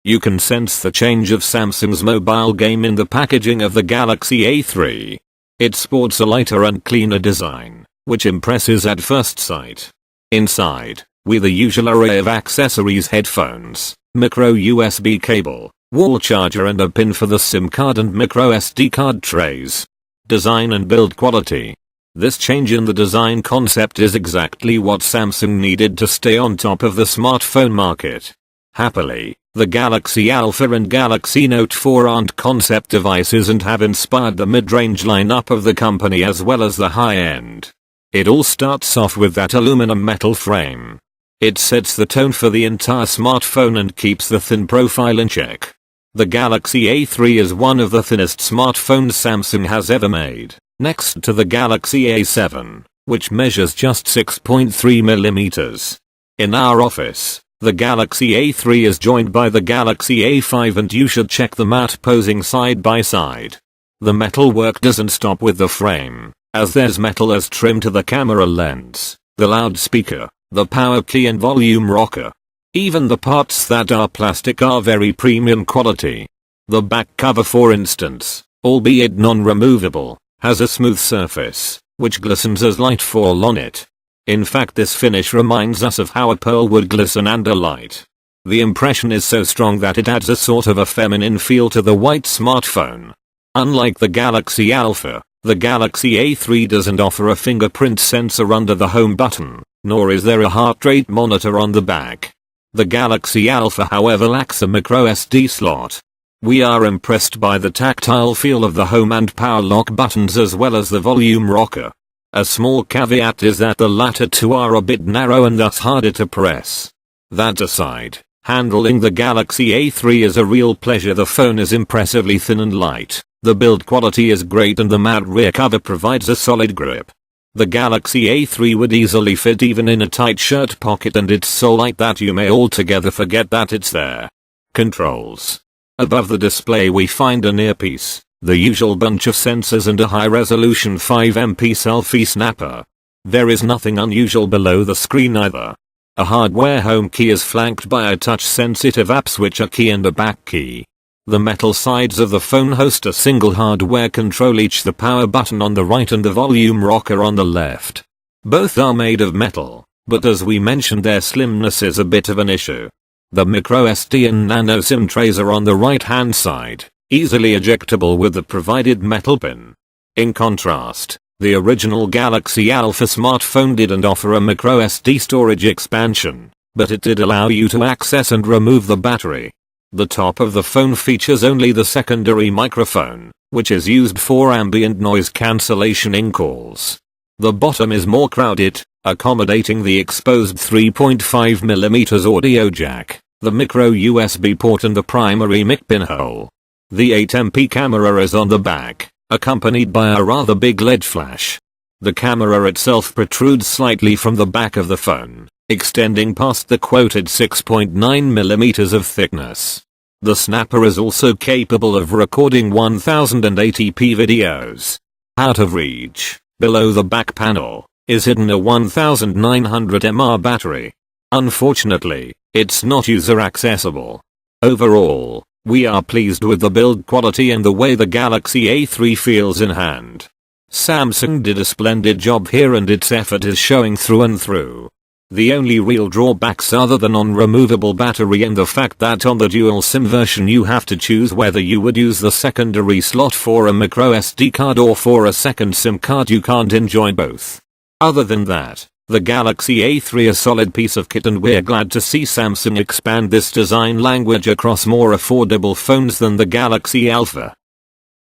You can sense the change of Samsung's mobile game in the packaging of the Galaxy A3. It sports a lighter and cleaner design, which impresses at first sight. Inside, with the usual array of accessories: headphones, micro USB cable, wall charger and a pin for the SIM card and micro SD card trays. Design and build quality. This change in the design concept is exactly what Samsung needed to stay on top of the smartphone market. Happily, the Galaxy Alpha and Galaxy Note 4 aren't concept devices and have inspired the mid-range lineup of the company as well as the high-end. It all starts off with that aluminum metal frame. It sets the tone for the entire smartphone and keeps the thin profile in check. The Galaxy A3 is one of the thinnest smartphones Samsung has ever made, next to the Galaxy A7, which measures just 6.3mm. In our office, the Galaxy A3 is joined by the Galaxy A5 and you should check them out posing side by side. The metal work doesn't stop with the frame, as there's metal as trim to the camera lens, the loudspeaker, the power key and volume rocker. Even the parts that are plastic are very premium quality. The back cover, for instance, albeit non-removable, has a smooth surface, which glistens as light fall on it. In fact, this finish reminds us of how a pearl would glisten under light. The impression is so strong that it adds a sort of a feminine feel to the white smartphone. Unlike the Galaxy Alpha, the Galaxy A3 doesn't offer a fingerprint sensor under the home button, nor is there a heart rate monitor on the back. The Galaxy Alpha, however, lacks a microSD slot. We are impressed by the tactile feel of the home and power lock buttons as well as the volume rocker. A small caveat is that the latter two are a bit narrow and thus harder to press. That aside, handling the Galaxy A3 is a real pleasure. The phone is impressively thin and light, the build quality is great and the matte rear cover provides a solid grip. The Galaxy A3 would easily fit even in a tight shirt pocket and it's so light that you may altogether forget that it's there. Controls. Above the display we find an earpiece, the usual bunch of sensors and a high-resolution 5MP selfie snapper. There is nothing unusual below the screen either. A hardware home key is flanked by a touch-sensitive app switcher key and a back key. The metal sides of the phone host a single hardware control, each the power button on the right and the volume rocker on the left. Both are made of metal, but as we mentioned their slimness is a bit of an issue. The microSD and nano SIM trays are on the right hand side, easily ejectable with the provided metal pin. In contrast, the original Galaxy Alpha smartphone didn't offer a microSD storage expansion, but it did allow you to access and remove the battery. The top of the phone features only the secondary microphone, which is used for ambient noise cancellation in calls. The bottom is more crowded, accommodating the exposed 3.5mm audio jack, the micro USB port and the primary mic pinhole. The 8MP camera is on the back, accompanied by a rather big LED flash. The camera itself protrudes slightly from the back of the phone, extending past the quoted 6.9mm of thickness. The snapper is also capable of recording 1080p videos. Out of reach, below the back panel, is hidden a 1900 mAh battery. Unfortunately, it's not user accessible. Overall, we are pleased with the build quality and the way the Galaxy A3 feels in hand. Samsung did a splendid job here and its effort is showing through and through. The only real drawbacks are the non-removable battery and the fact that on the dual SIM version you have to choose whether you would use the secondary slot for a microSD card or for a second SIM card. You can't enjoy both. Other than that, the Galaxy A3 is a solid piece of kit and we're glad to see Samsung expand this design language across more affordable phones than the Galaxy Alpha.